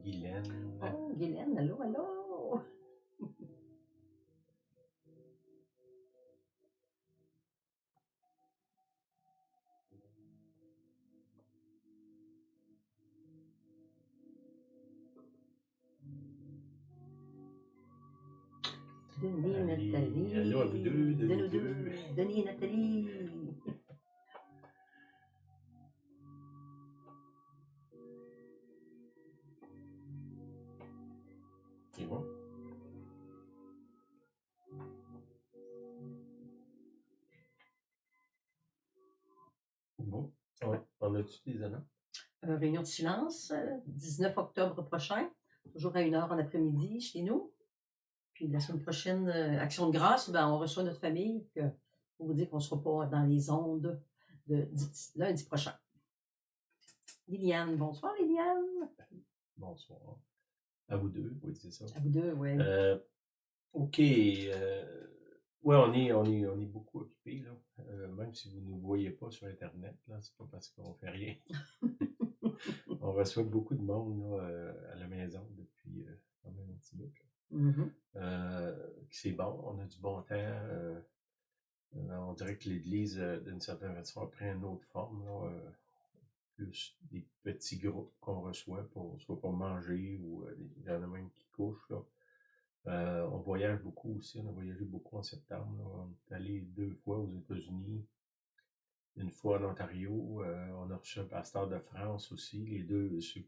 Guylaine. Oh, Guylaine, allô, allô! Denis, Allez, Nathalie. allô à vous deux, De nous deux. Denis et Nathalie. C'est bon? Bon. On a-tu des annonces? Réunion de silence, 19 octobre prochain, toujours à 1h en après-midi chez nous. Puis la semaine prochaine, Action de grâce, ben, on reçoit notre famille pour vous dire qu'on ne sera pas dans les ondes de lundi prochain. Liliane, bonsoir Liliane. Bonsoir. À vous deux, oui, c'est ça. À vous deux, oui. OK. Ouais, on est beaucoup occupés, là. Même si vous ne nous voyez pas sur Internet, là, c'est pas parce qu'on fait rien. On reçoit beaucoup de monde là, à la maison depuis quand même un petit bout. C'est bon, on a du bon temps. On dirait que l'Église, d'une certaine façon, a pris une autre forme. Là, plus des petits groupes qu'on reçoit, soit pour manger ou il y en a même qui couchent. Là. On voyage beaucoup aussi. On a voyagé beaucoup en septembre. Là. On est allé 2 fois aux États-Unis, une fois en Ontario. On a reçu un pasteur de France aussi. Les deux, si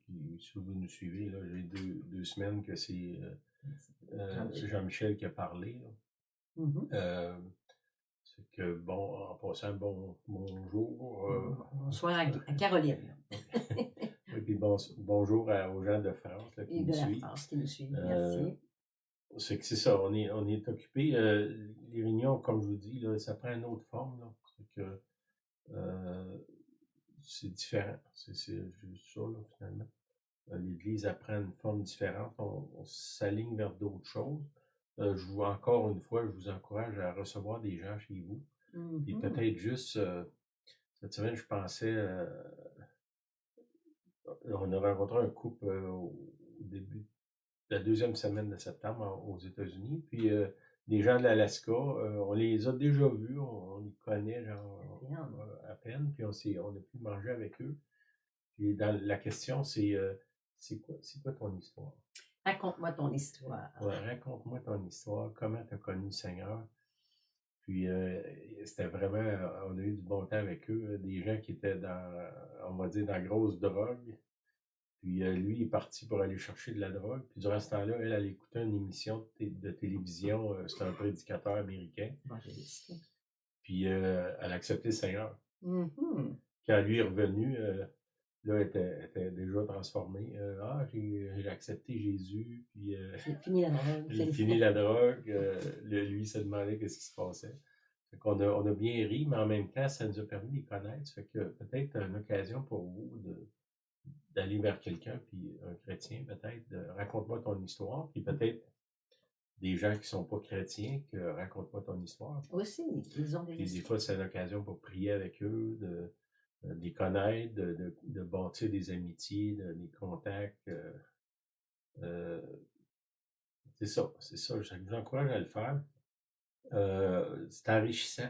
vous nous suivez, là, j'ai deux semaines que c'est Jean-Michel qui a parlé. Là. C'est que, bon, en passant, bonjour. Bonsoir à Caroline. Oui, puis bonjour aux gens de France là, qui nous suivent. France qui nous suivent, merci. C'est que c'est ça, on est occupé. Les réunions, comme je vous dis, là, ça prend une autre forme. Là. C'est que c'est différent. C'est juste ça, là, finalement. L'Église apprend une forme différente. On s'aligne vers d'autres choses. Encore une fois, je vous encourage à recevoir des gens chez vous. Puis peut-être juste, cette semaine, je pensais, on a rencontré un couple au début de la 2e semaine de septembre aux États-Unis. Puis des gens de l'Alaska, on les a déjà vus, on les connaît genre, à peine, puis on a pu manger avec eux. Puis la question, c'est quoi ton histoire? Raconte-moi ton histoire. Ouais, raconte-moi ton histoire, comment tu as connu le Seigneur. Puis c'était vraiment, on a eu du bon temps avec eux, des gens qui étaient on va dire, dans la grosse drogue. Puis lui est parti pour aller chercher de la drogue. Puis durant ce temps-là, elle écoutait une émission de télévision, c'était un prédicateur américain. Puis elle a accepté le Seigneur. Quand lui est revenu, là, elle était déjà transformée. J'ai accepté Jésus, puis j'ai fini la drogue. J'ai fini la drogue. Lui se demandait qu'est-ce qui se passait. Fait qu'on on a bien ri, mais en même temps, ça nous a permis de les connaître. Ça fait que peut-être une occasion pour vous d'aller vers quelqu'un, puis un chrétien peut-être, raconte-moi ton histoire, puis peut-être des gens qui sont pas chrétiens, que raconte-moi ton histoire. Aussi, ils ont des Puis des fois, c'est une occasion pour prier avec eux, de les connaître, de bâtir des amitiés, des contacts. C'est ça. Je vous encourage à le faire. C'est enrichissant.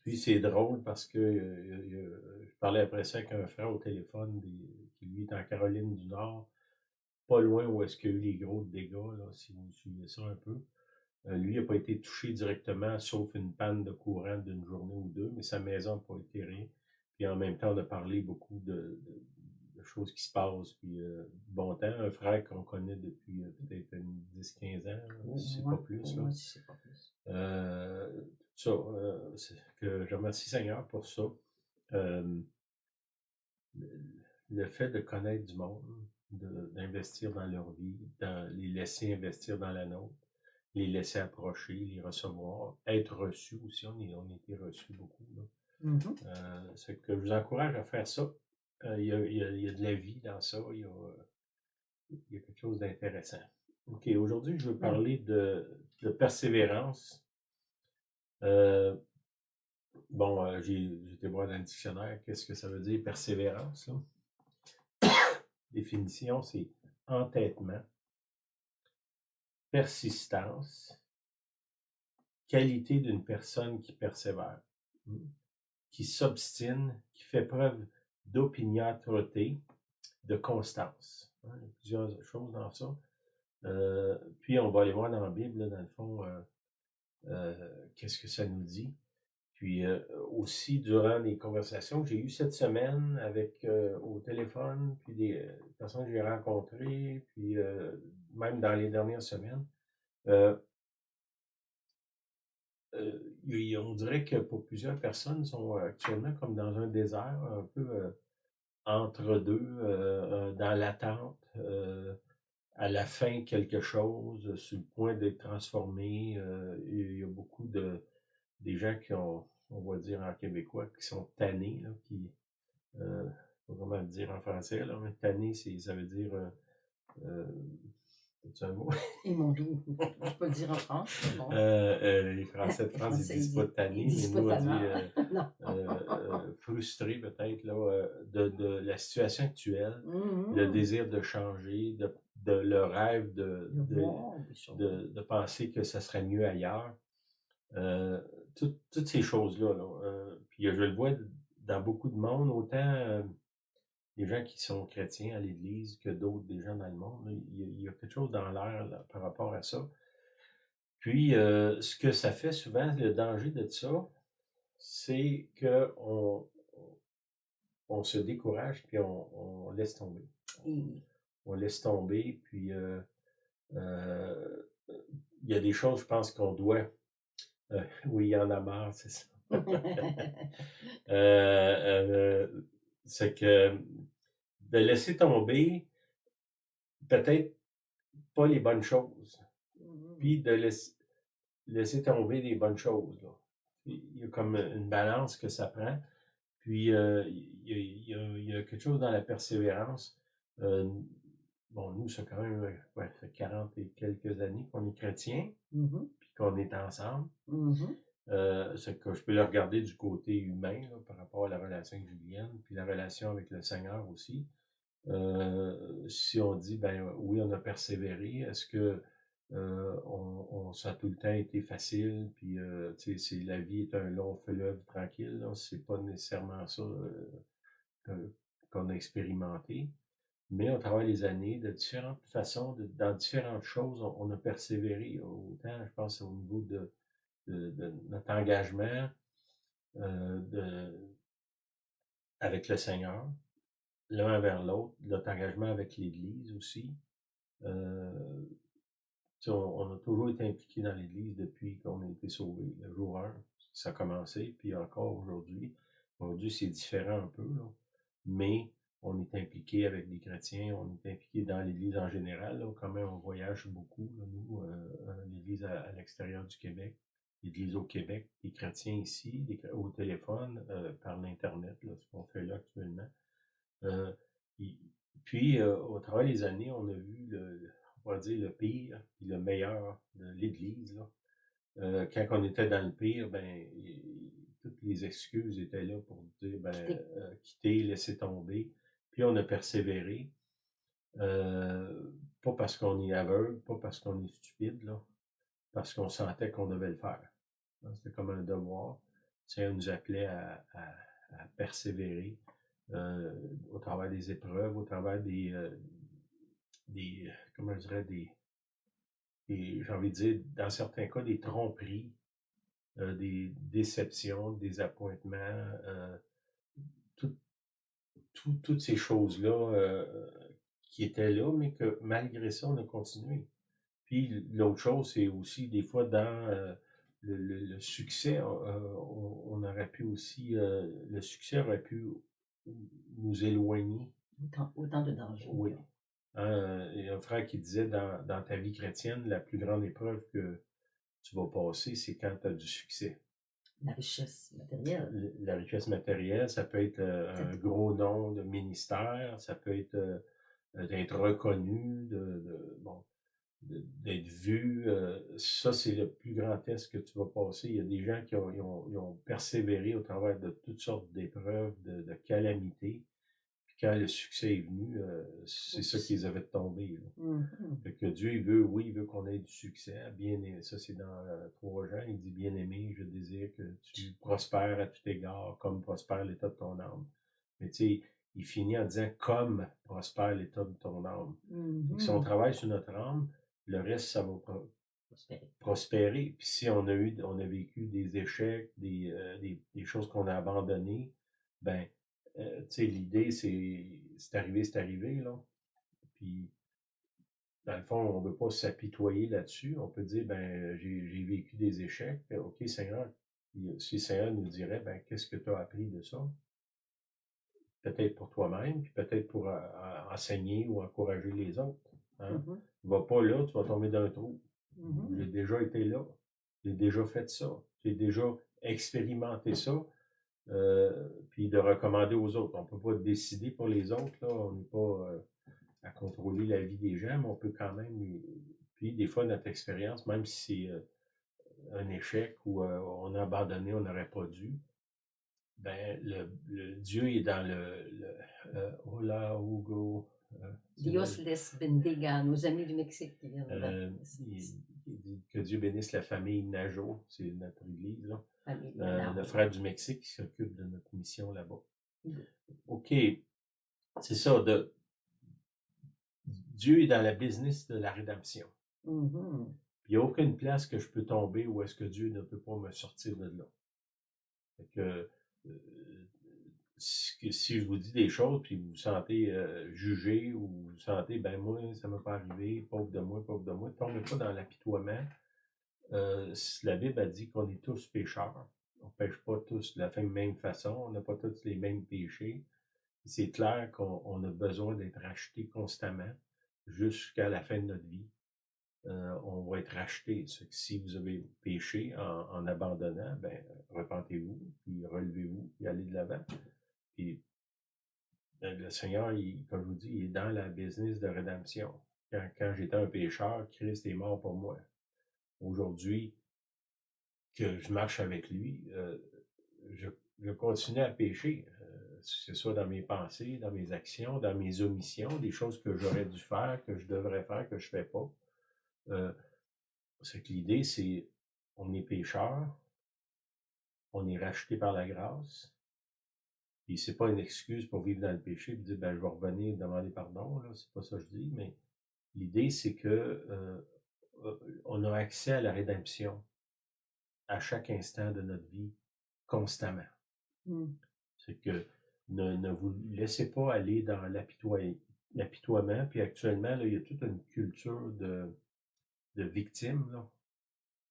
Puis c'est drôle parce que je parlais après ça avec un frère au téléphone qui lui est en Caroline du Nord, pas loin où est-ce qu'il y a eu les gros dégâts, là, si vous suivez ça un peu. Lui n'a pas été touché directement, sauf une panne de courant d'une journée ou deux, mais sa maison n'a pas été rien. Puis en même temps, on a parlé beaucoup de choses qui se passent, puis bon temps. Un frère qu'on connaît depuis peut-être 10-15 ans, si c'est pas plus. Là. Si c'est pas plus. Ça, c'est que je remercie Seigneur pour ça. Le fait de connaître du monde, d'investir dans leur vie, les laisser investir dans la nôtre, les laisser approcher, les recevoir, être reçus aussi. On a été reçus beaucoup. Là. C'est que je vous encourage à faire ça. Il y a de la vie dans ça. Il y a quelque chose d'intéressant. OK, aujourd'hui, je veux parler de persévérance. J'ai été voir dans le dictionnaire qu'est-ce que ça veut dire persévérance. Là. Définition, c'est entêtement, persistance, qualité d'une personne qui persévère, qui s'obstine, qui fait preuve d'opiniâtreté, de constance. Il y a plusieurs choses dans ça. Puis on va aller voir dans la Bible, là, dans le fond, qu'est-ce que ça nous dit. Puis aussi, durant les conversations que j'ai eues cette semaine avec au téléphone, puis des personnes que j'ai rencontrées, puis même dans les dernières semaines, on dirait que pour plusieurs personnes, sont actuellement comme dans un désert, un peu entre deux, dans l'attente, à la fin quelque chose, sur le point d'être transformé. Il y a beaucoup des gens qui ont, on va dire en québécois, qui sont tannés, là, qui, pas comment le dire en français, là, mais tanné, ça veut dire, c'est un mot? Et mon doux, je peux le dire en France, mais bon. Les Français de Les France, ils Français, disent pas tanné, ils mais disent pas nous, on dit tannant. frustré peut-être, là, de la situation actuelle, le Mhm. désir de changer, de le rêve De voir des choses. de penser que ça serait mieux ailleurs. Toutes ces choses-là. Là, puis je le vois dans beaucoup de monde, autant les gens qui sont chrétiens à l'Église que d'autres, des gens dans le monde. Là, il y a quelque chose dans l'air là, par rapport à ça. Puis, ce que ça fait souvent, le danger de ça, c'est on se décourage puis on laisse tomber. On laisse tomber, puis il y a des choses, je pense, qu'on doit. Oui, il y en a marre, c'est ça. C'est que de laisser tomber peut-être pas les bonnes choses, puis de laisser tomber les bonnes choses. Là. Il y a comme une balance que ça prend. Puis il y a quelque chose dans la persévérance. Bon, nous, c'est quand même ouais, ça fait 40 et quelques années qu'on est chrétiens, puis qu'on est ensemble. C'est que je peux le regarder du côté humain là, par rapport à la relation avec Julienne, puis la relation avec le Seigneur aussi. Si on dit, ben oui, on a persévéré, est-ce que ça a tout le temps été facile, puis la vie est un long fleuve tranquille, là, c'est pas nécessairement ça qu'on a expérimenté. Mais au travers des années, de différentes façons, dans différentes choses, on a persévéré. Autant, je pense, au niveau de notre engagement avec le Seigneur, l'un vers l'autre, notre engagement avec l'Église aussi. On a toujours été impliqué dans l'Église depuis qu'on a été sauvés. Le jour 1, ça a commencé, puis encore aujourd'hui. Aujourd'hui, c'est différent un peu, là. Mais on est impliqué avec des chrétiens, on est impliqué dans l'Église en général. Là, quand même, on voyage beaucoup, là, nous, l'Église à l'extérieur du Québec, l'Église au Québec, les chrétiens ici, au téléphone, par l'Internet, là, ce qu'on fait là actuellement. Puis, au travers des années, on a vu on va dire le pire et le meilleur de l'Église. Là. Quand on était dans le pire, ben, toutes les excuses étaient là pour dire, ben, quitter, laisser tomber. Puis on a persévéré. Pas parce qu'on est aveugle, pas parce qu'on est stupide, là, parce qu'on sentait qu'on devait le faire. C'était comme un devoir. Ça nous appelait à persévérer au travers des épreuves, au travers comment je dirais, j'ai envie de dire, dans certains cas, des tromperies, des déceptions, des appointements, toutes ces choses-là qui étaient là, mais que malgré ça, on a continué. Puis l'autre chose, c'est aussi des fois dans le succès, on aurait pu aussi, le succès aurait pu nous éloigner. Autant de dangers. Oui. Il y a un frère qui disait dans ta vie chrétienne, la plus grande épreuve que tu vas passer, c'est quand tu as du succès. La richesse matérielle. La richesse matérielle, ça peut être un gros nom de ministère, ça peut être d'être reconnu, d'être vu. Ça, c'est le plus grand test que tu vas passer. Il y a des gens qui ont persévéré au travers de toutes sortes d'épreuves, de calamités, puis quand le succès est venu, c'est ça qui les avait tombés. Là. Mhm. Fait que Dieu, il veut qu'on ait du succès. Bien, ça, c'est dans 3 Jean. Il dit, bien-aimé, je désire que tu prospères à tout égard, comme prospère l'état de ton âme. Mais tu sais, il finit en disant, comme prospère l'état de ton âme. Fait que si on Mhm. travaille sur notre âme, le reste, ça va prospérer. Puis si on a vécu des échecs, des choses qu'on a abandonnées, ben, tu sais, l'idée, c'est arrivé, là. Puis, dans le fond, on ne veut pas s'apitoyer là-dessus. On peut dire, ben, j'ai vécu des échecs. OK, Seigneur, si le Seigneur nous dirait, ben, qu'est-ce que tu as appris de ça? Peut-être pour toi-même, puis peut-être pour enseigner ou encourager les autres. Hein? Mhm. Va pas là, tu vas tomber dans un trou. Mhm. J'ai déjà été là. J'ai déjà fait ça. J'ai déjà expérimenté ça. Puis de recommander aux autres. On ne peut pas décider pour les autres. Là. On n'est pas à contrôler la vie des gens, mais on peut quand même. Puis des fois, notre expérience, même si c'est un échec ou on a abandonné, on n'aurait pas dû, ben, le Dieu est dans Hola, Hugo. Dios les bendiga, nos amis du Mexique. Il dit que Dieu bénisse la famille Najo, c'est notre église, là. Le frère du Mexique qui s'occupe de notre mission là-bas. OK, c'est ça. Dieu est dans la business de la rédemption. Mhm. Puis il n'y a aucune place que je peux tomber où est-ce que Dieu ne peut pas me sortir de là. Fait que, si je vous dis des choses, puis vous vous sentez jugé, ou vous vous sentez, ben moi, ça ne m'est pas arrivé, pauvre de moi, ne tombez pas dans l'apitoiement. La Bible a dit qu'on est tous pécheurs. On ne pêche pas tous de la même façon, on n'a pas tous les mêmes péchés. C'est clair qu'on a besoin d'être racheté constamment jusqu'à la fin de notre vie. On va être racheté. Si vous avez péché en abandonnant, ben repentez-vous, puis relevez-vous, puis allez de l'avant. Puis le Seigneur, comme je vous dis, il est dans la business de rédemption. Quand j'étais un pécheur, Christ est mort pour moi. Aujourd'hui, que je marche avec lui, je continue à pécher. Que ce soit dans mes pensées, dans mes actions, dans mes omissions, des choses que j'aurais dû faire, que je devrais faire, que je ne fais pas. C'est que l'idée, c'est on est pécheur, on est racheté par la grâce, puis c'est pas une excuse pour vivre dans le péché et dire ben je vais revenir demander pardon, là, c'est pas ça que je dis, mais l'idée, c'est que on a accès à la rédemption à chaque instant de notre vie, constamment. C'est que ne vous laissez pas aller dans l'apitoiement, puis actuellement, là, il y a toute une culture de victime, là.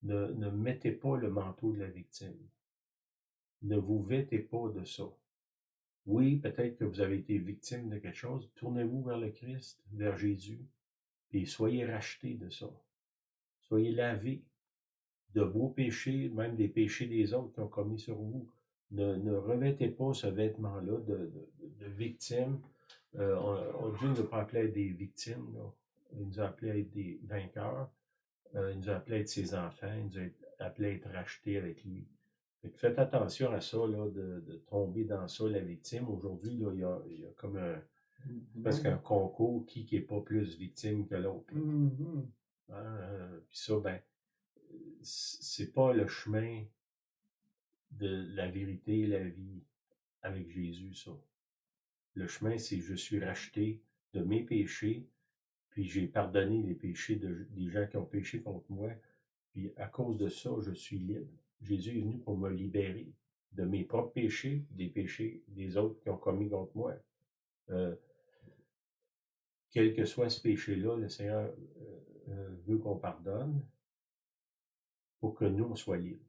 Ne mettez pas le manteau de la victime. Ne vous vêtez pas de ça. Oui, peut-être que vous avez été victime de quelque chose. Tournez-vous vers le Christ, vers Jésus, et soyez rachetés de ça. Soyez lavés de vos péchés, même des péchés des autres qui ont commis sur vous. Ne revêtez pas ce vêtement-là de victime. Dieu ne nous a pas appelés à être des victimes, là. Il nous a appelés à être des vainqueurs. Il nous a appelés à être ses enfants. Il nous a appelés à être rachetés avec lui. Fait que faites attention à ça, là, de tomber dans ça, la victime. Aujourd'hui, là, il y a comme presque un concours qui n'est pas plus victime que l'autre. Puis ça, ben, c'est pas le chemin de la vérité, la vie avec Jésus, ça. Le chemin, c'est je suis racheté de mes péchés, puis j'ai pardonné les péchés des gens qui ont péché contre moi, puis à cause de ça, je suis libre. Jésus est venu pour me libérer de mes propres péchés, des péchés des autres qui ont commis contre moi. Quel que soit ce péché-là, le Seigneur veut qu'on pardonne pour que nous, on soit libres.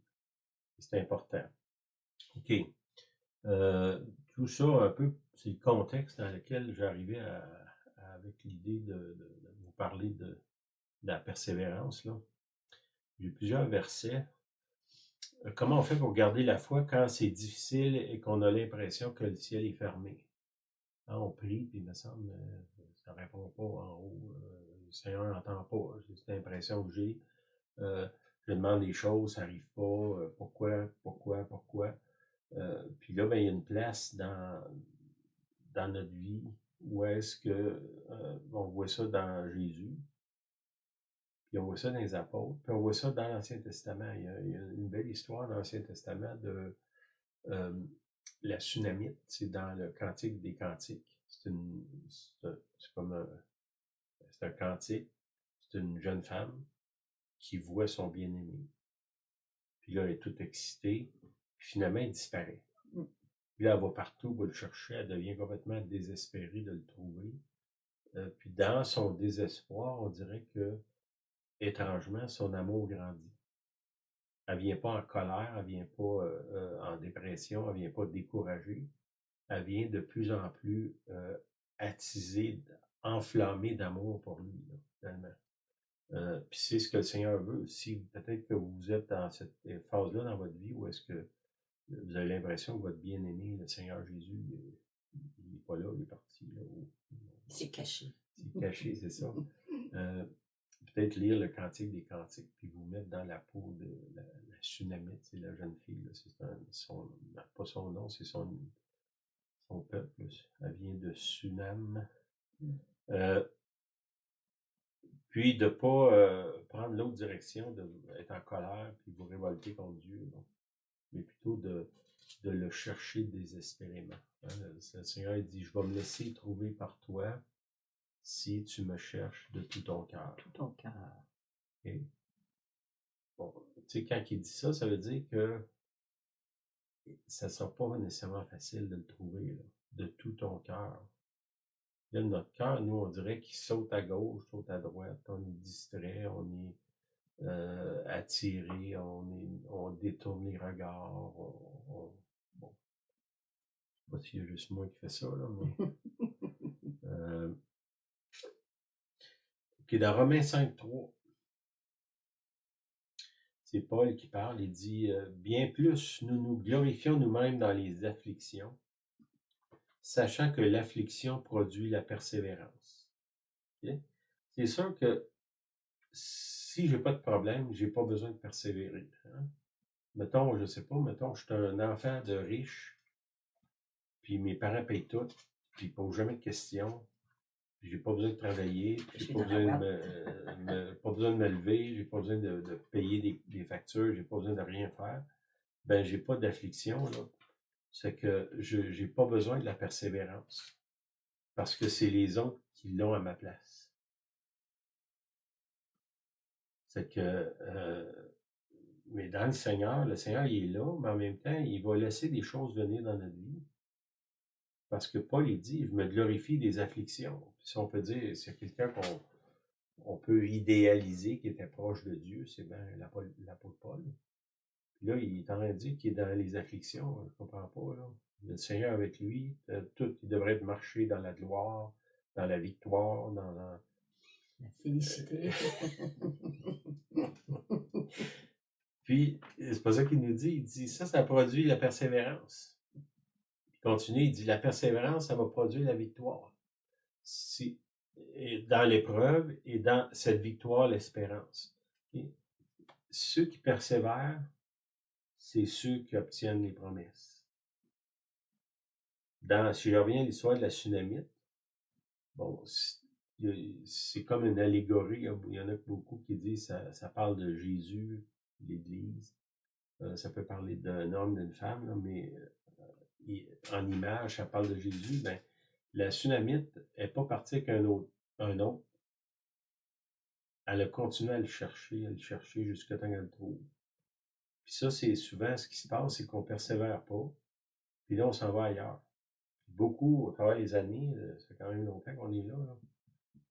C'est important. OK. Tout ça, un peu, c'est le contexte dans lequel j'arrivais avec l'idée de vous parler de la persévérance, là. J'ai plusieurs versets. Comment on fait pour garder la foi quand c'est difficile et qu'on a l'impression que le ciel est fermé? Hein, on prie, puis il me semble ça ne répond pas en haut. Le Seigneur n'entend pas. C'est cette impression que j'ai. Je demande des choses, ça n'arrive pas. Pourquoi? Puis là, ben, il y a une place dans notre vie où est-ce que on voit ça dans Jésus, puis on voit ça dans les apôtres, puis on voit ça dans l'Ancien Testament. Il y a une belle histoire dans l'Ancien Testament de la Sunamite, c'est dans le Cantique des Cantiques. C'est comme c'est un cantique, c'est une jeune femme qui voit son bien-aimé. Puis là, elle est toute excitée, puis finalement, il disparaît. Puis là, elle va partout pour le chercher, elle devient complètement désespérée de le trouver. Puis dans son désespoir, on dirait que, étrangement, son amour grandit. Elle vient pas en colère, elle vient pas en dépression, elle vient pas découragée. Elle vient de plus en plus attisée, enflammée d'amour pour lui, là, finalement. Puis c'est ce que le Seigneur veut. Si peut-être que vous êtes dans cette phase-là dans votre vie où est-ce que vous avez l'impression que votre bien-aimé, le Seigneur Jésus, il n'est pas là, il est parti. Là, c'est caché. C'est caché, c'est ça. Peut-être lire le Cantique des Cantiques, puis vous mettre dans la peau de la Sunamite, c'est la jeune fille. Là, c'est pas son nom, c'est son peuple. Elle vient de Sunam. Puis de ne pas prendre l'autre direction, d'être en colère, puis vous révolter contre Dieu, non. Mais plutôt de le chercher désespérément. Hein? Le Seigneur dit, je vais me laisser trouver par toi si tu me cherches de tout ton cœur. Tout ton cœur. Okay? Bon, tu sais, quand il dit ça, ça veut dire que ça ne sera pas nécessairement facile de le trouver, là, de tout ton cœur. Là, notre cœur, nous, on dirait qu'il saute à gauche, saute à droite, on est distrait, on est attiré, on détourne les regards, bon, je sais pas s'il y a juste moi qui fais ça, là, mais OK, dans Romains 5.3, c'est Paul qui parle, il dit bien plus, nous nous glorifions nous-mêmes dans les afflictions, sachant que l'affliction produit la persévérance. Okay? C'est sûr que si j'ai pas de problème, j'ai pas besoin de persévérer. Hein? Mettons, je sais pas, mettons, je suis un enfant de riche, puis mes parents payent tout, puis ils posent jamais de questions, puis j'ai pas besoin de travailler, puis j'ai pas besoin pas besoin de me lever, j'ai pas besoin de payer des factures, j'ai pas besoin de rien faire. Ben, j'ai pas d'affliction, là. C'est que j'ai pas besoin de la persévérance. Parce que c'est les autres qui l'ont à ma place. C'est que mais dans le Seigneur, il est là, mais en même temps, il va laisser des choses venir dans notre vie. Parce que Paul, il dit, je me glorifie des afflictions. Si on peut dire, c'est quelqu'un qu'on peut idéaliser, qui était proche de Dieu, c'est bien l'apôtre Paul. Puis là, il est en train de dire qu'il est dans les afflictions, je comprends pas, là. Le Seigneur avec lui, tout, il devrait marcher dans la gloire, dans la victoire, dans la félicité. Puis, c'est pas ça qu'il nous dit. Il dit, ça produit la persévérance. Il continue, il dit, la persévérance, ça va produire la victoire. Dans l'épreuve et dans cette victoire, l'espérance. Okay? Ceux qui persévèrent, c'est ceux qui obtiennent les promesses. Si je reviens à l'histoire de la Sunamite, bon, c'est comme une allégorie. Il y en a beaucoup qui disent ça parle de Jésus, l'Église. Ça peut parler d'un homme, d'une femme, là, mais en image, ça parle de Jésus. Ben, la Sunamite n'est pas partie avec un autre. Elle a continué à le chercher jusqu'à temps qu'elle le trouve. Puis ça, c'est souvent ce qui se passe, c'est qu'on ne persévère pas. Puis là, on s'en va ailleurs. Beaucoup, au travers des années, ça fait quand même longtemps qu'on est là, là.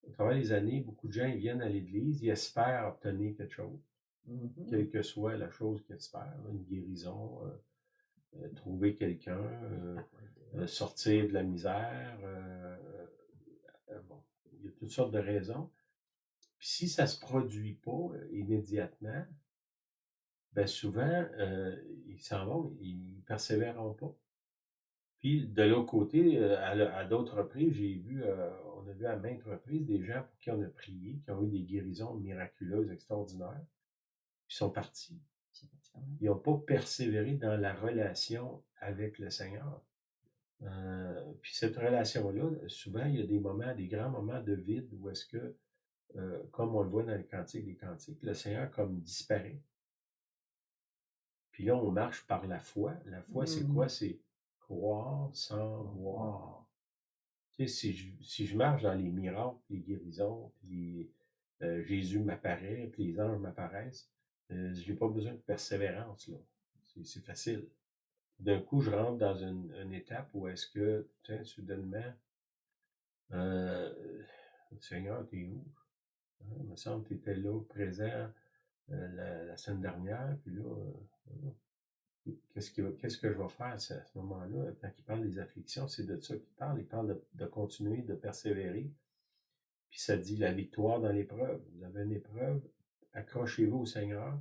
Au travers des années, beaucoup de gens ils viennent à l'Église, ils espèrent obtenir quelque chose. Quelle que soit la chose qu'ils espèrent, une guérison, trouver quelqu'un, sortir de la misère. Bon, il y a toutes sortes de raisons. Puis si ça ne se produit pas immédiatement, ben souvent, ils s'en vont, ils ne persévéreront pas. Puis de l'autre côté, à d'autres reprises, on a vu à maintes reprises des gens pour qui on a prié, qui ont eu des guérisons miraculeuses, extraordinaires, qui sont partis. Ils n'ont pas persévéré dans la relation avec le Seigneur. Puis cette relation-là, souvent, il y a des moments, des grands moments de vide où est-ce que, comme on le voit dans le Cantique des Cantiques, le Seigneur comme disparaît. Puis là, on marche par la foi. La foi, c'est quoi? C'est croire sans voir. Tu sais, si je marche dans les miracles, les guérisons, puis Jésus m'apparaît, puis les anges m'apparaissent, j'ai pas besoin de persévérance, là. C'est facile. D'un coup, je rentre dans une étape où est-ce que, tiens, soudainement, euh, Seigneur, t'es où? Hein, il me semble que tu étais là, présent la semaine dernière, puis là, qu'est-ce que je vais faire à ce moment-là? Quand il parle des afflictions, c'est de ça qu'il parle. Il parle de continuer, de persévérer. Puis ça dit la victoire dans l'épreuve. Vous avez une épreuve, accrochez-vous au Seigneur,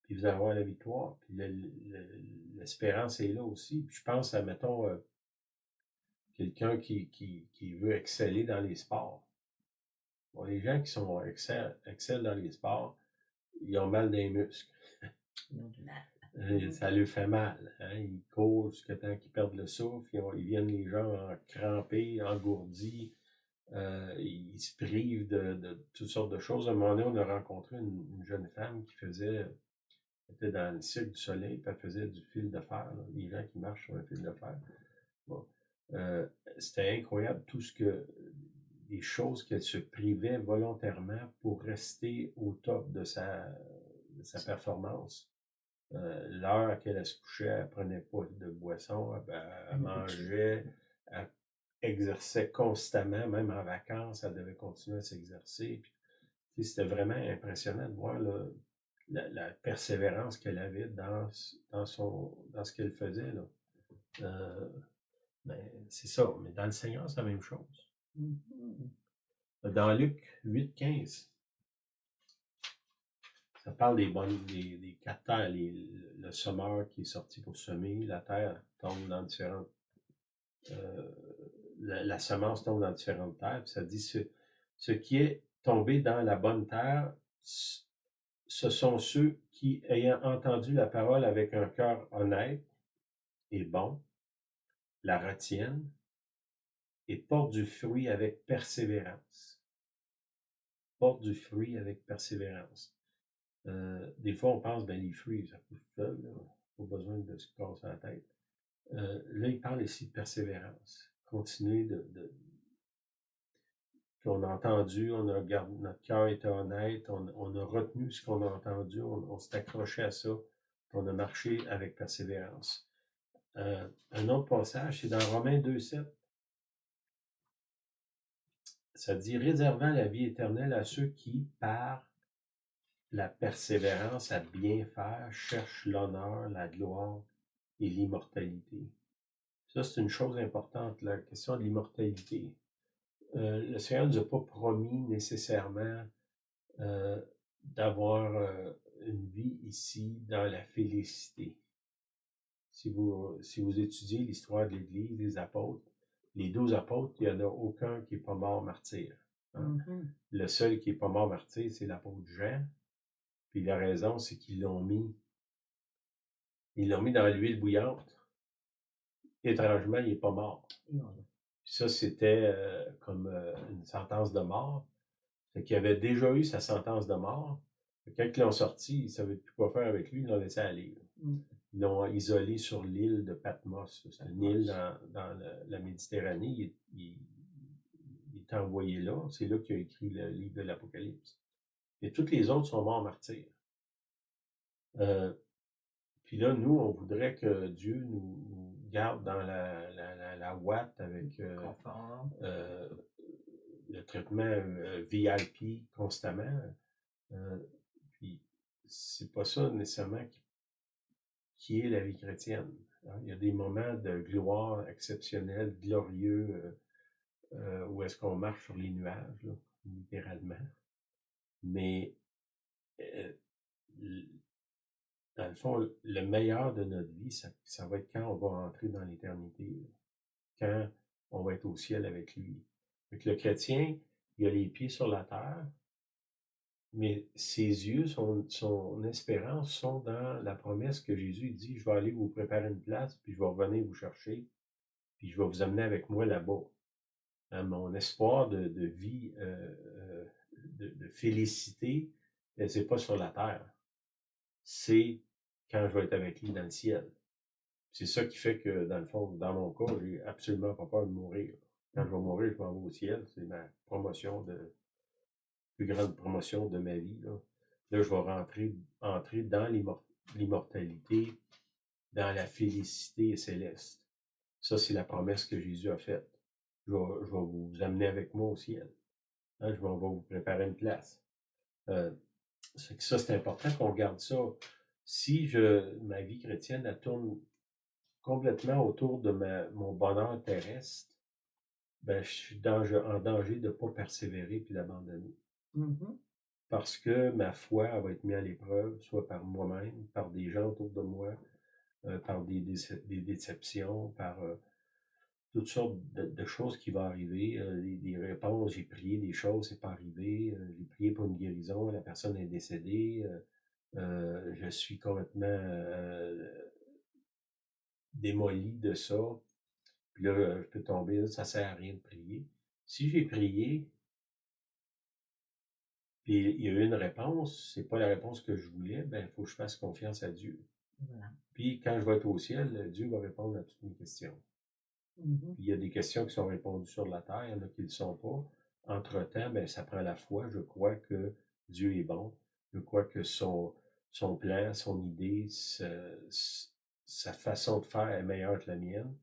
puis vous allez avoir la victoire. Puis l'espérance est là aussi. Puis je pense à, mettons, quelqu'un qui veut exceller dans les sports. Bon, les gens qui sont excellent dans les sports, ils ont mal dans les muscles. Ils ont du mal. Ça leur fait mal. Hein? Ils courent jusqu'à temps qu'ils perdent le souffle. Ils viennent les gens crampés, engourdis. Ils se privent de toutes sortes de choses. À un moment donné, on a rencontré une jeune femme qui était dans le Cirque du Soleil, puis elle faisait du fil de fer, là, les gens qui marchent sur un fil de fer. Bon. C'était incroyable les choses qu'elle se privait volontairement pour rester au top de sa performance. L'heure à laquelle elle se couchait, elle prenait pas de boisson, elle mangeait, elle exerçait constamment, même en vacances, elle devait continuer à s'exercer. C'était vraiment impressionnant de voir la persévérance qu'elle avait dans ce qu'elle faisait. Là. Ben, c'est ça, mais dans le Seigneur, c'est la même chose. Dans Luc 8,15, ça parle des quatre terres, le semeur qui est sorti pour semer, la terre tombe dans différentes. La semence tombe dans différentes terres, puis ça dit ce qui est tombé dans la bonne terre, ce sont ceux qui, ayant entendu la parole avec un cœur honnête et bon, la retiennent et portent du fruit avec persévérance. Portent du fruit avec persévérance. Des fois, on pense, ben les fruits, ça pousse tout seul, pas besoin de se casser la tête. Là, il parle ici de persévérance. Continuer qu'on a entendu, notre cœur était honnête, on a retenu ce qu'on a entendu, on s'est accroché à ça, on a marché avec persévérance. Un autre passage, c'est dans Romains 2,7. Ça dit « Réservant la vie éternelle à ceux qui, par la persévérance à bien faire, cherchent l'honneur, la gloire et l'immortalité. » Ça, c'est une chose importante, la question de l'immortalité. Le Seigneur ne nous a pas promis nécessairement d'avoir une vie ici dans la félicité. Si vous étudiez l'histoire de l'Église, des apôtres, les 12 apôtres, il n'y en a aucun qui n'est pas mort martyr. Hein? Le seul qui n'est pas mort martyr, c'est l'apôtre Jean. Puis la raison, c'est qu'ils l'ont mis dans l'huile bouillante. Étrangement, il n'est pas mort. Puis ça, c'était comme une sentence de mort. Fait qu'il avait déjà eu sa sentence de mort. Quand ils l'ont sorti, ils ne savaient plus quoi faire avec lui, ils l'ont laissé aller. Ils l'ont isolé sur l'île de Patmos. C'est une île dans la Méditerranée. Il est envoyé là. C'est là qu'il a écrit le livre de l'Apocalypse. Et tous les autres sont morts martyrs. Puis là, nous, on voudrait que Dieu nous garde dans la ouate avec le traitement VIP constamment. Puis c'est pas ça nécessairement qui est la vie chrétienne. Hein? Il y a des moments de gloire exceptionnels, glorieux, où est-ce qu'on marche sur les nuages, là, littéralement. Mais dans le fond, le meilleur de notre vie, ça va être quand on va entrer dans l'éternité, quand on va être au ciel avec lui. Donc, le chrétien, il a les pieds sur la terre, mais ses yeux, son espérance sont dans la promesse que Jésus dit, je vais aller vous préparer une place, puis je vais revenir vous chercher. puis je vais vous amener avec moi là-bas. Hein, mon espoir de vie, de félicité, c'est pas sur la terre. C'est quand je vais être avec lui dans le ciel. C'est ça qui fait que, dans le fond, dans mon cas, j'ai absolument pas peur de mourir. Quand je vais mourir, je m'en vais au ciel. C'est ma plus grande promotion de ma vie. Là je vais entrer dans l'immortalité, dans la félicité céleste. Ça, c'est la promesse que Jésus a faite. Je vais vous amener avec moi au ciel. Hein, je vais vous préparer une place. Ça, c'est important qu'on regarde ça. Si ma vie chrétienne, elle tourne complètement autour de mon bonheur terrestre, ben, je suis en danger de ne pas persévérer puis d'abandonner. Parce que ma foi, elle va être mise à l'épreuve, soit par moi-même, par des gens autour de moi, par des déceptions, par toutes sortes de choses qui vont arriver, des réponses. J'ai prié des choses, c'est pas arrivé. J'ai prié pour une guérison, la personne est décédée. Je suis complètement démoli de ça. Puis là, je peux tomber, ça sert à rien de prier. Si j'ai prié, puis il y a eu une réponse, c'est pas la réponse que je voulais, ben il faut que je fasse confiance à Dieu. Voilà. Puis quand je vais être au ciel, Dieu va répondre à toutes mes questions. Puis il y a des questions qui sont répondues sur la terre, il y en a qui ne le sont pas. Entre-temps, ben, ça prend la foi. Je crois que Dieu est bon. Je crois que son plan, son idée, sa façon de faire est meilleure que la mienne.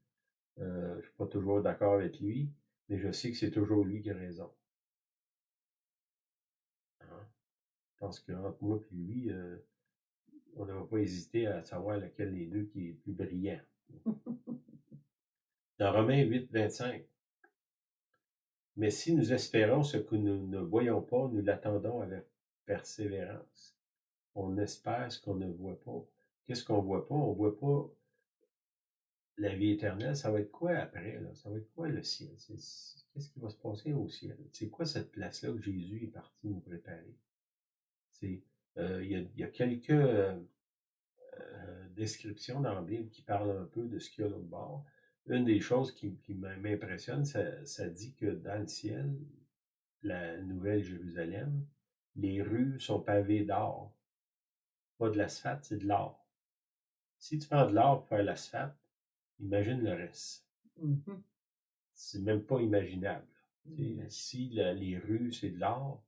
Je ne suis pas toujours d'accord avec lui, mais je sais que c'est toujours lui qui a raison. Hein? Je pense qu'entre moi et lui, on ne va pas hésiter à savoir lequel des deux qui est plus brillant. Dans Romains 8, 25. Mais si nous espérons ce que nous ne voyons pas, nous l'attendons avec persévérance. On espère ce qu'on ne voit pas. Qu'est-ce qu'on ne voit pas? On ne voit pas la vie éternelle. Ça va être quoi après? Là? Ça va être quoi le ciel? Qu'est-ce qui va se passer au ciel? C'est quoi cette place-là que Jésus est parti nous préparer? Il y a quelques descriptions dans la Bible qui parlent un peu de ce qu'il y a l'autre bord. Une des choses qui m'impressionne, ça dit que dans le ciel, la Nouvelle Jérusalem, les rues sont pavées d'or. Pas de l'asphalte, c'est de l'or. Si tu prends de l'or pour faire l'asphalte, imagine le reste. C'est même pas imaginable. Si les rues, c'est de l'or,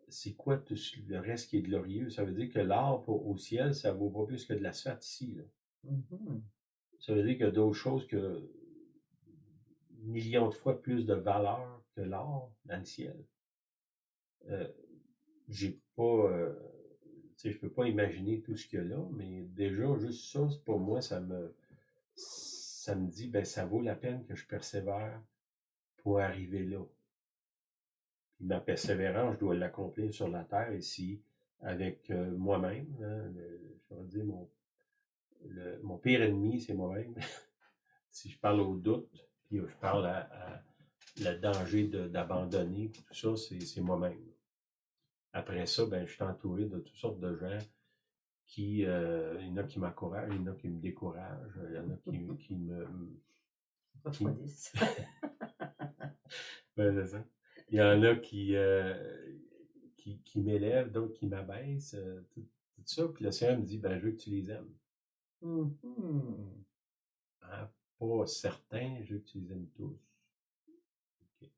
c'est quoi tout le reste qui est glorieux? Ça veut dire que l'or au ciel, ça vaut pas plus que de l'asphalte ici. Là. Ça veut dire qu'il y a d'autres choses que millions de fois plus de valeur que l'or dans le ciel. J'ai pas... je peux pas imaginer tout ce qu'il y a là, mais déjà, juste ça, pour moi, ça me dit, ben, ça vaut la peine que je persévère pour arriver là. Puis ma persévérance, je dois l'accomplir sur la terre ici, avec moi-même. Hein, je vais dire, mon pire ennemi, c'est moi-même. Si je parle au doute, puis je parle à le danger d'abandonner, tout ça, c'est moi-même. Après ça, ben, je suis entouré de toutes sortes de gens il y en a qui m'encouragent, il y en a qui me découragent, il y en a qui me... Refroidissent. Ben, c'est ça. Il y en a qui m'élèvent, d'autres qui m'abaissent, tout ça. Puis le Seigneur me dit, ben, je veux que tu les aimes. Hein? Pas certains, je veux que tu les aimes tous. Okay.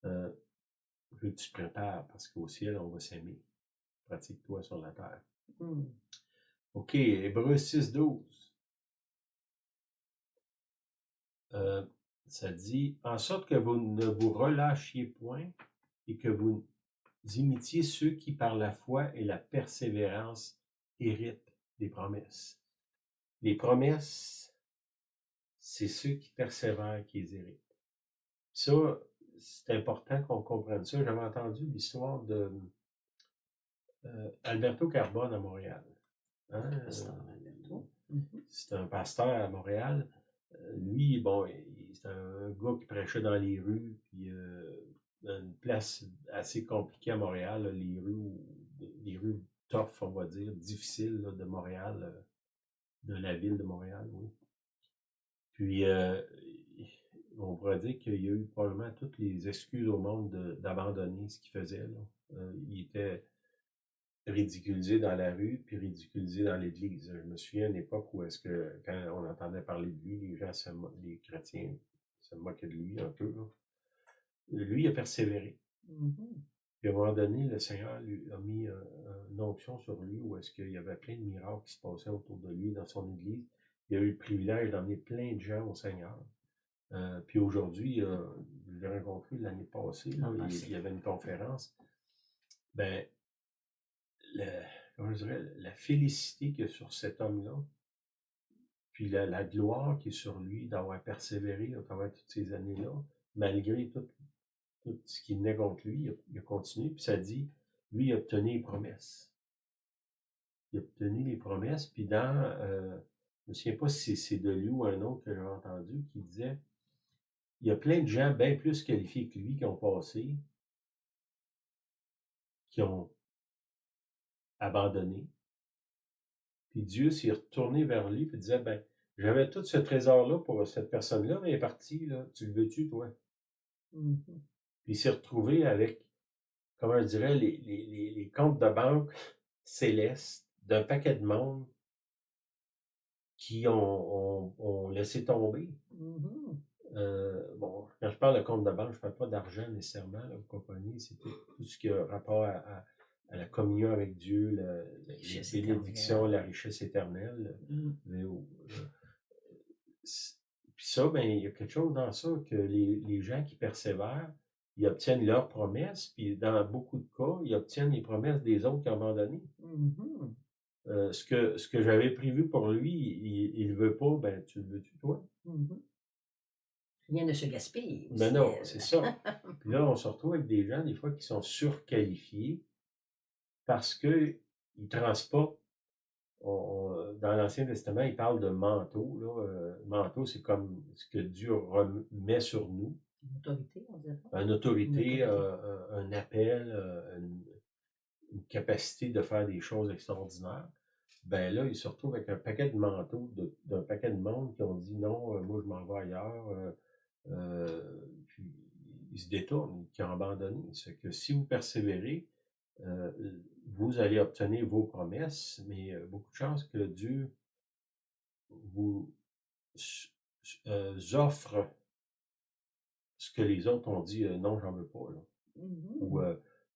Je veux que tu te prépares parce qu'au ciel, on va s'aimer. Pratique-toi sur la terre. OK, Hébreux 6, 12. Ça dit, en sorte que vous ne vous relâchiez point et que vous imitiez ceux qui, par la foi et la persévérance, héritent des promesses. Les promesses, c'est ceux qui persévèrent qui les héritent. Ça, c'est important qu'on comprenne ça. J'avais entendu l'histoire de Alberto Carbone à Montréal. Hein? C'est un pasteur à Montréal. Lui, bon, c'est un gars qui prêchait dans les rues, puis une place assez compliquée à Montréal, là, les rues tough, on va dire, difficiles là, de Montréal, de la ville de Montréal, oui. Puis, on pourrait dire qu'il y a eu probablement toutes les excuses au monde d'abandonner ce qu'il faisait, là. Il était ridiculisé dans la rue, puis ridiculisé dans l'église. Je me souviens d'une époque où est-ce que, quand on entendait parler de lui, les chrétiens se moquaient de lui un peu, là. Lui, il a persévéré. Puis à un moment donné, le Seigneur lui a mis une onction sur lui où est-ce qu'il y avait plein de miracles qui se passaient autour de lui dans son église. Il a eu le privilège d'emmener plein de gens au Seigneur. Puis aujourd'hui, je l'ai rencontré l'année passée, là, il y avait une conférence. Ben, comment je dirais, la félicité qu'il y a sur cet homme-là, puis la gloire qui est sur lui d'avoir persévéré à travers toutes ces années-là, malgré tout ce qui venait contre lui, il a continué, puis ça dit, lui, il a obtenu les promesses. Il a obtenu les promesses, puis je ne me souviens pas si c'est de lui ou un autre que j'ai entendu, qui disait, il y a plein de gens bien plus qualifiés que lui qui ont passé, qui ont abandonné. Puis Dieu s'est retourné vers lui et disait, ben, j'avais tout ce trésor-là pour cette personne-là, mais elle est partie, là. Tu le veux-tu, toi? Puis il s'est retrouvé avec, comment je dirais, les comptes de banque célestes d'un paquet de monde qui ont laissé tomber. Bon, quand je parle de compte de banque, je ne parle pas d'argent nécessairement, là, vous comprenez, c'est tout ce qui a rapport à la communion avec Dieu, les bénédictions, la richesse éternelle. Puis ça, ben, il y a quelque chose dans ça, que les gens qui persévèrent, ils obtiennent leurs promesses, puis dans beaucoup de cas, ils obtiennent les promesses des autres qui ont abandonné. Ce que j'avais prévu pour lui, il ne le veut pas, ben tu le veux-tu, toi? Rien ne se gaspille. Mais non, c'est ça. Puis là, on se retrouve avec des gens, des fois, qui sont surqualifiés parce qu'ils transportent. Dans l'Ancien Testament, il parle de manteau. Manteau, c'est comme ce que Dieu met sur nous. Une autorité, on dirait. Une autorité, un appel, une capacité de faire des choses extraordinaires. Ben là, il se retrouve avec un paquet de manteaux d'un paquet de monde qui ont dit non, moi je m'en vais ailleurs. Puis ils se détournent, qui ont abandonné. C'est que si vous persévérez, vous allez obtenir vos promesses, mais beaucoup de chances que Dieu vous offre ce que les autres ont dit non, j'en veux pas. Là. Ou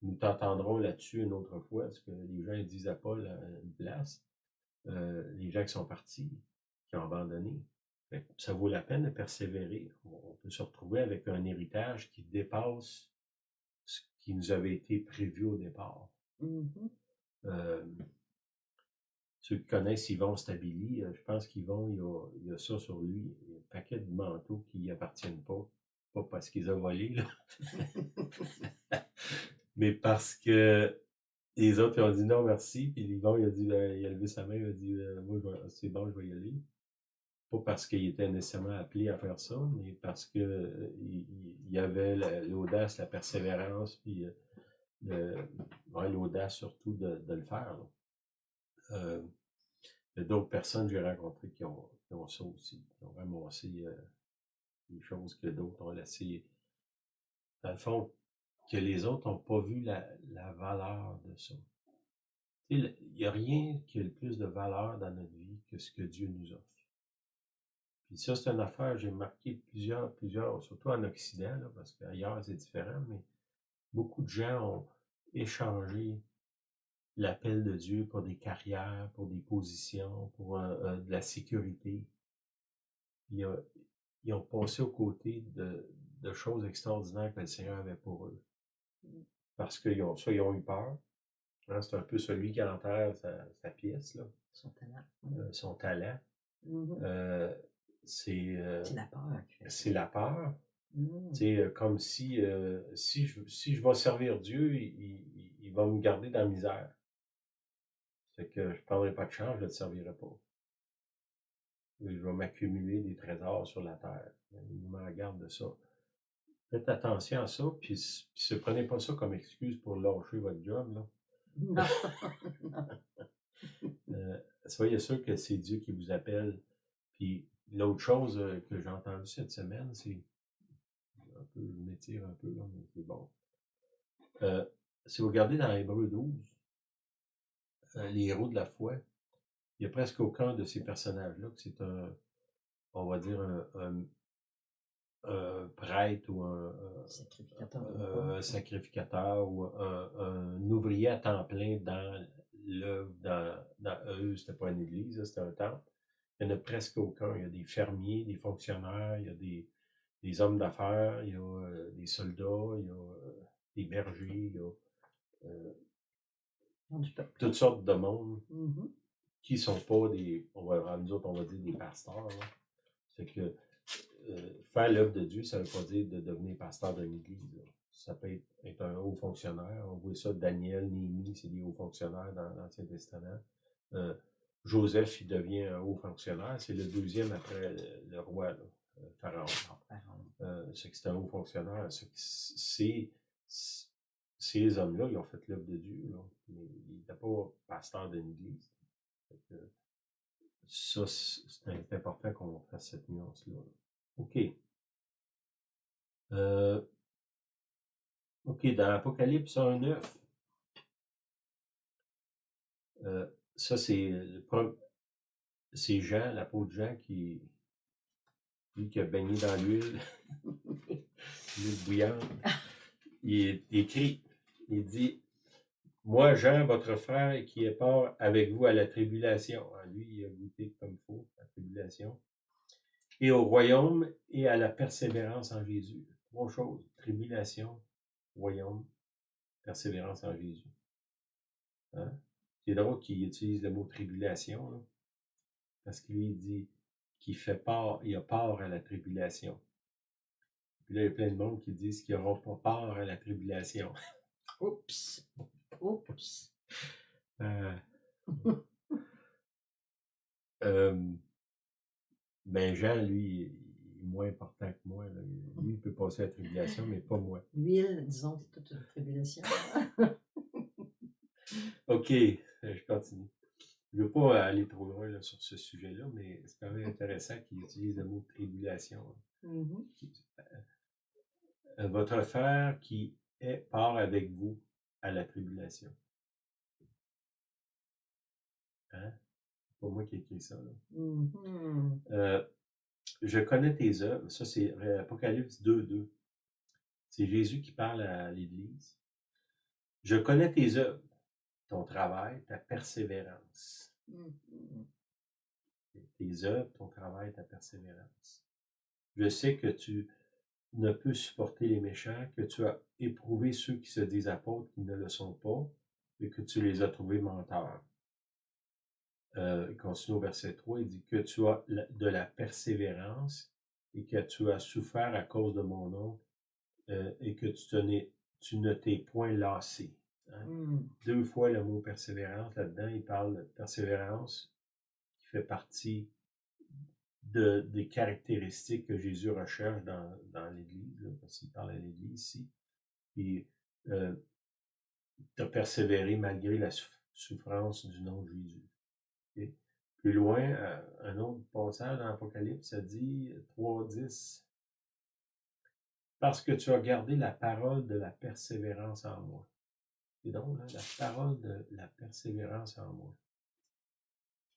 nous t'entendrons là-dessus une autre fois, ce que les gens disent à Paul à une place. Les gens qui sont partis, qui ont abandonné. Ça vaut la peine de persévérer. On peut se retrouver avec un héritage qui dépasse ce qui nous avait été prévu au départ. Ceux qui connaissent Yvon Stabili, je pense qu'Yvon, il y a ça sur lui. Il y a un paquet de manteaux qui n'y appartiennent pas. Pas parce qu'ils ont volé, là. Mais parce que les autres ils ont dit non, merci. Puis Yvon, il a dit, il a levé sa main, il a dit, moi, c'est bon, je vais y aller. Pas parce qu'il était nécessairement appelé à faire ça, mais parce que il avait l'audace, la persévérance, puis l'audace surtout de le faire. Il y a d'autres personnes que j'ai rencontrées qui ont ça aussi, qui ont ramassé des choses que d'autres ont laissées. Dans le fond, que les autres n'ont pas vu la valeur de ça. Il n'y a rien qui ait le plus de valeur dans notre vie que ce que Dieu nous offre. Puis ça, c'est une affaire, j'ai marqué plusieurs, surtout en Occident, là, parce qu'ailleurs c'est différent, mais beaucoup de gens ont échangé l'appel de Dieu pour des carrières, pour des positions, pour de la sécurité. Ils ont passé aux côtés de choses extraordinaires que le Seigneur avait pour eux. Parce qu'ils ont eu peur. Hein, c'est un peu celui qui enterre sa pièce, là. Son talent. C'est la peur. C'est la peur. Comme si je vais servir Dieu, il va me garder dans la misère. C'est que je ne prendrai pas de chance, je ne le servirai pas. Je vais m'accumuler des trésors sur la terre. Il m'en garde de ça. Faites attention à ça, puis ne prenez pas ça comme excuse pour lâcher votre job, là. Soyez sûr que c'est Dieu qui vous appelle, puis l'autre chose que j'ai entendue cette semaine, c'est un peu, je m'étire un peu, là, mais c'est bon. Si vous regardez dans Hébreux 12, les héros de la foi, il n'y a presque aucun de ces personnages-là que c'est on va dire, un prêtre ou un sacrificateur ou un ouvrier à temps plein dans l'œuvre, dans eux, c'était pas une église, c'était un temple. Il n'y en a presque aucun. Il y a des fermiers, des fonctionnaires, il y a des hommes d'affaires, il y a des soldats, il y a des bergers, il y a toutes sortes de monde qui sont pas nous autres, on va dire des pasteurs. Là. C'est que faire l'œuvre de Dieu, ça ne veut pas dire de devenir pasteur d'une église. Là. Ça peut être un haut fonctionnaire. On voit ça, Daniel, Néhémie, c'est des hauts fonctionnaires dans l'Ancien Testament. Joseph, il devient un haut fonctionnaire. C'est le deuxième après le roi, là, Pharaon. C'est que c'est un haut fonctionnaire. Ces hommes-là, ils ont fait l'œuvre de Dieu. Là, mais ils n'étaient pas pasteurs d'une église. Ça, c'est important qu'on fasse cette nuance-là. OK. OK, dans Apocalypse 1:9, ça, c'est Jean, l'apôtre Jean, lui qui a baigné dans l'huile bouillante. Il écrit, il dit, « Moi, Jean, votre frère, qui est part avec vous à la tribulation. » Lui, il a goûté comme il faut, la tribulation. « Et au royaume et à la persévérance en Jésus. » Trois choses, tribulation, royaume, persévérance en Jésus. Hein? C'est drôle qu'il utilise le mot tribulation, là, parce que lui, il dit qu'il il a peur à la tribulation. Puis là, il y a plein de monde qui disent qu'ils n'auront pas peur à la tribulation. Oups! Oups! Ben Jean, lui, il est moins important que moi. Là. Lui, il peut passer à la tribulation, mais pas moi. L'huile, disons, c'est toute une tribulation. OK, je continue. Je ne veux pas aller trop loin là, sur ce sujet-là, mais c'est quand même intéressant qu'il utilise le mot tribulation. Votre frère qui part avec vous à la tribulation. Hein? C'est pas moi qui ai écrit ça. Là. Je connais tes œuvres. Ça, c'est Apocalypse 2:2. C'est Jésus qui parle à l'Église. Je connais tes œuvres, ton travail, ta persévérance. Tes œuvres, ton travail, ta persévérance. Je sais que tu ne peux supporter les méchants, que tu as éprouvé ceux qui se disent apôtres qui ne le sont pas, et que tu les as trouvés menteurs. Il continue au verset 3, il dit que tu as de la persévérance et que tu as souffert à cause de mon nom et que tu ne t'es point lassé. Hein? 2 fois le mot persévérance là-dedans, il parle de persévérance qui fait partie des caractéristiques que Jésus recherche dans l'Église, là, parce qu'il parle à l'Église ici. Puis, tu as persévéré malgré la souffrance du nom de Jésus. Okay? Plus loin, un autre passage dans l'Apocalypse, ça dit 3:10. Parce que tu as gardé la parole de la persévérance en moi. Et donc, là, la parole de la persévérance en moi.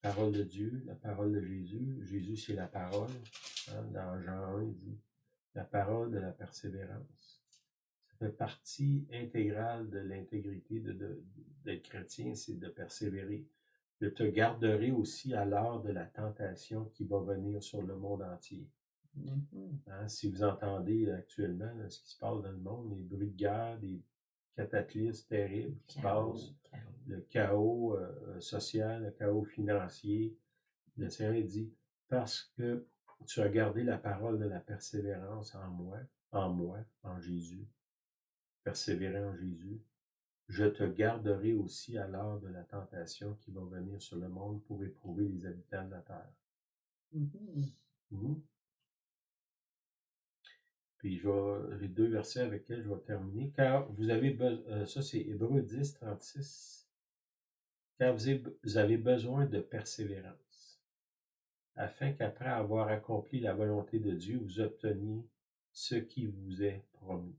Parole de Dieu, la parole de Jésus. Jésus, c'est la parole. Hein, dans Jean 1, il dit la parole de la persévérance. Ça fait partie intégrale de l'intégrité d'être chrétien, c'est de persévérer. Je te garderai aussi à l'heure de la tentation qui va venir sur le monde entier. Hein, si vous entendez actuellement là, ce qui se passe dans le monde, les bruits de guerre, des cataclysmes terribles qui se passent, le chaos social, le chaos financier, le Seigneur dit, parce que tu as gardé la parole de la persévérance en moi, en Jésus, persévérer en Jésus, je te garderai aussi à l'heure de la tentation qui va venir sur le monde pour éprouver les habitants de la terre. Puis les 2 versets avec lesquels je vais terminer. Car vous avez besoin, ça c'est Hébreux 10:36. Car vous avez besoin de persévérance. afin qu'après avoir accompli la volonté de Dieu, vous obteniez ce qui vous est promis.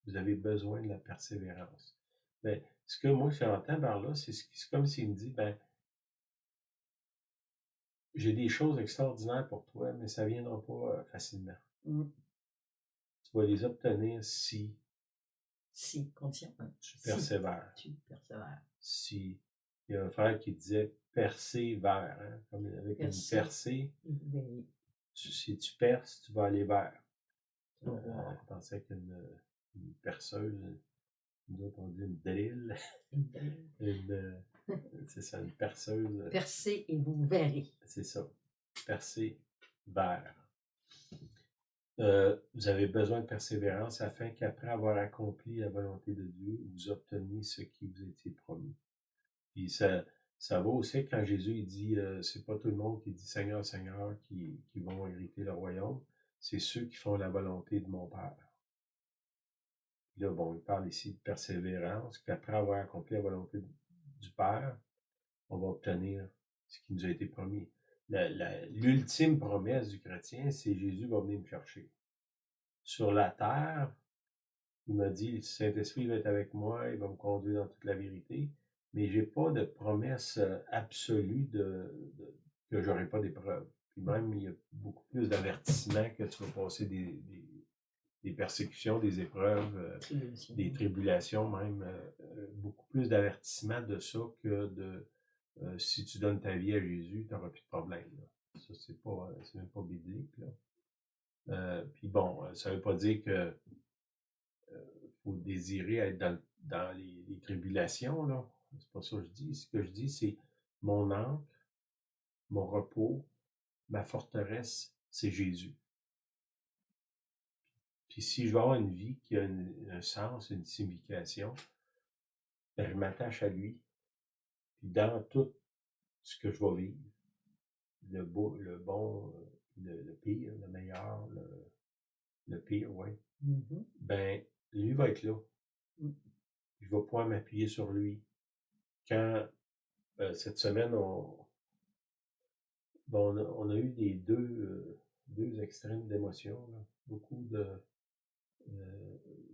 Vous avez besoin de la persévérance. Ben, ce que moi j'entends par là, c'est comme s'il me dit, ben, j'ai des choses extraordinaires pour toi, mais ça ne viendra pas facilement. Mm. Tu vas les obtenir si Si, condition. tu persévères. Si tu persévères. Si. Il y a un frère qui disait persévère, hein, comme avec une percée. Oui. Si tu perces, tu vas aller vers. Je pensais qu'une perceuse, nous autres on dit une drill. C'est ça, une perceuse. Percez et vous verrez. C'est ça. Percée vers. Vous avez besoin de persévérance afin qu'après avoir accompli la volonté de Dieu, vous obteniez ce qui vous était promis. Puis ça va aussi quand Jésus il dit, c'est pas tout le monde qui dit Seigneur, Seigneur qui vont hériter le royaume, c'est ceux qui font la volonté de mon Père. Puis là, bon, il parle ici de persévérance, qu'après avoir accompli la volonté du Père, on va obtenir ce qui nous a été promis. L'ultime promesse du chrétien, c'est Jésus va venir me chercher. Sur la terre, il m'a dit, le Saint-Esprit va être avec moi, il va me conduire dans toute la vérité, mais j'ai pas de promesse absolue que j'aurai pas d'épreuves. Puis même, il y a beaucoup plus d'avertissements que tu vas passer des persécutions, des épreuves, des tribulations même, beaucoup plus d'avertissements de ça que de si tu donnes ta vie à Jésus, tu n'auras plus de problème. Là. Ça, c'est même pas biblique. Là. Puis bon, ça veut pas dire que faut désirer être dans les tribulations, là. C'est pas ça que je dis. Ce que je dis, c'est mon ancre, mon repos, ma forteresse, c'est Jésus. Puis si je veux avoir une vie qui a un sens, une signification, ben, je m'attache à lui. Puis dans tout ce que je vais vivre, le beau, le bon, le pire, le meilleur, le pire, oui. Mm-hmm. Ben, lui va être là. Je vais pouvoir m'appuyer sur lui. Quand cette semaine, on a eu des deux extrêmes d'émotions. Beaucoup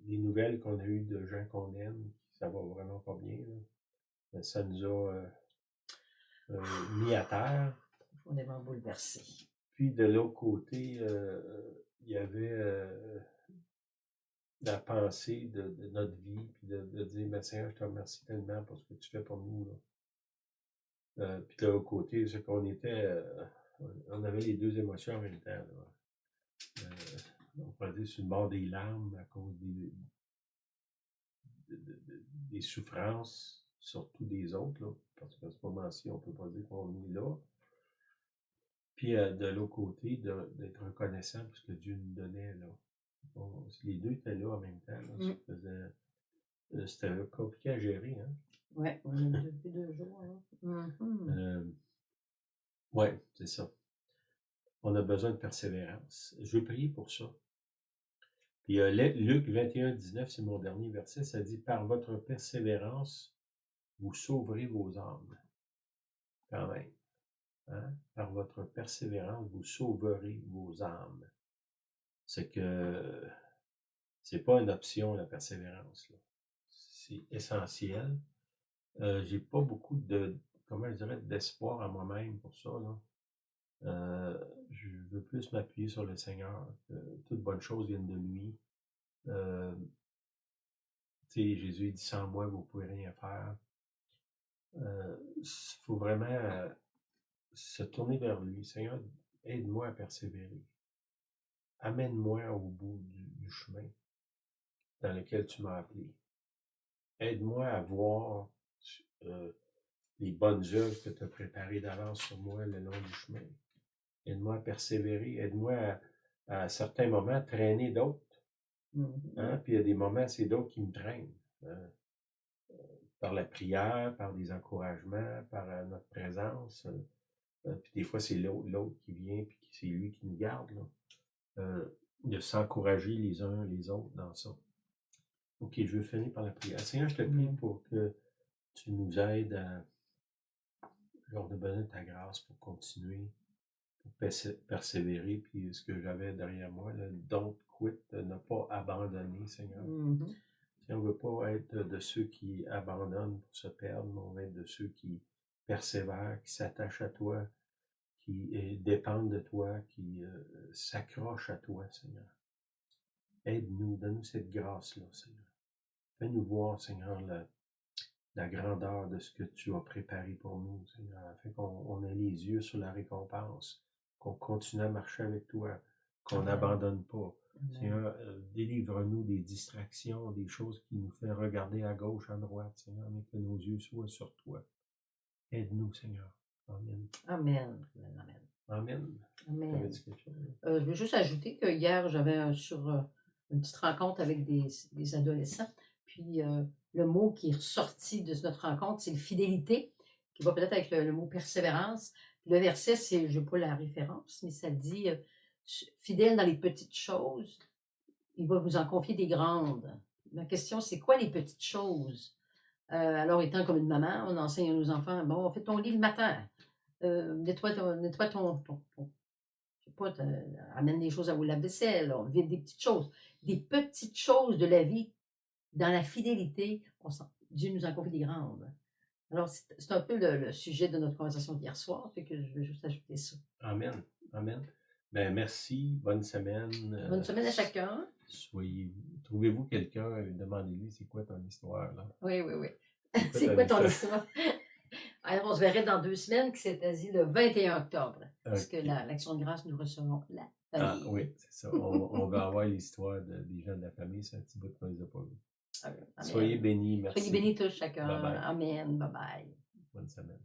des nouvelles qu'on a eues de gens qu'on aime, ça va vraiment pas bien. Là. Ça nous a mis à terre. Profondément bouleversé. Puis de l'autre côté, il y avait la pensée de notre vie, puis de dire, ben, Seigneur, je te remercie tellement pour ce que tu fais pour nous. Là. Puis de l'autre côté, c'est qu'on était, on avait les deux émotions en même temps. Là. On pourrait dire sur le bord des larmes à cause des souffrances, surtout des autres, là, parce qu'à ce moment-ci, on ne peut pas dire qu'on est là. Puis de l'autre côté, d'être reconnaissant pour ce que Dieu nous donnait. Là. Les deux étaient là en même temps. Là, c'était compliqué à gérer. Hein? Oui, on a eu depuis 2 jours. Oui, c'est ça. On a besoin de persévérance. Je veux prier pour ça. Puis Luc 21, 19, c'est mon dernier verset, ça dit « Par votre persévérance, vous sauverez vos âmes. » Quand même. Hein? Par votre persévérance, vous sauverez vos âmes. C'est que c'est pas une option, la persévérance. Là. C'est essentiel. J'ai pas beaucoup d'espoir à moi-même pour ça. Là. Je veux plus m'appuyer sur le Seigneur. Toute bonne chose vient de lui. Jésus dit sans moi, vous ne pouvez rien faire. Il faut vraiment se tourner vers lui. Seigneur, aide-moi à persévérer. Amène-moi au bout du chemin dans lequel tu m'as appelé. Aide-moi à voir les bonnes œuvres que tu as préparées d'avance sur moi le long du chemin. Aide-moi à persévérer. Aide-moi à certains moments traîner d'autres. Hein? Puis il y a des moments, c'est d'autres qui me traînent. Par la prière, par des encouragements, par notre présence. Puis des fois, c'est l'autre qui vient, puis c'est lui qui nous garde. Là. De s'encourager les uns les autres dans ça. OK, je vais finir par la prière. Seigneur, je te prie pour que tu nous aides à... On a besoin de ta grâce pour continuer. pour persévérer. Puis ce que j'avais derrière moi, le don't quit, ne pas abandonner, Seigneur. Mhm. On ne veut pas être de ceux qui abandonnent pour se perdre, mais on veut être de ceux qui persévèrent, qui s'attachent à toi, qui dépendent de toi, qui s'accrochent à toi, Seigneur. Aide-nous, donne-nous cette grâce-là, Seigneur. Fais-nous voir, Seigneur, la grandeur de ce que tu as préparé pour nous, Seigneur, afin qu'on ait les yeux sur la récompense, qu'on continue à marcher avec toi, qu'on n'abandonne pas. Seigneur, délivre-nous des distractions, des choses qui nous font regarder à gauche, à droite, Seigneur, mais que nos yeux soient sur toi. Aide-nous, Seigneur. Amen. Amen. Amen. Amen. Amen. T'avais-tu quelque chose? Je veux juste ajouter que hier, j'avais une petite rencontre avec des adolescents. Puis le mot qui est ressorti de notre rencontre, c'est fidélité, qui va peut-être avec le mot persévérance. Puis le verset, je n'ai pas la référence, mais ça dit fidèle dans les petites choses, il va vous en confier des grandes. Ma question, c'est quoi les petites choses? Alors, étant comme une maman, on enseigne à nos enfants, bon, fais ton lit le matin, nettoie ton je sais pas, amène des choses au lave-vaisselle, vide des petites choses. Des petites choses de la vie, dans la fidélité, Dieu nous en confie des grandes. Alors, c'est un peu le sujet de notre conversation d'hier soir, fait que je vais juste ajouter ça. Amen. Amen. Ben, merci. Bonne semaine. Bonne semaine à chacun. Trouvez-vous quelqu'un, demandez-lui c'est quoi ton histoire, là. Oui. C'est quoi ton histoire? Alors, on se verrait dans 2 semaines, qui c'est-à-dire le 21 octobre, parce que l'Action de grâce, nous recevons la famille. Ah oui, c'est ça. On va avoir l'histoire des gens de la famille, c'est un petit bout qu'on ne les a pas vus. Soyez bénis, merci. Soyez bénis tous chacun. Bye bye. Amen. Bye bye. Bonne semaine.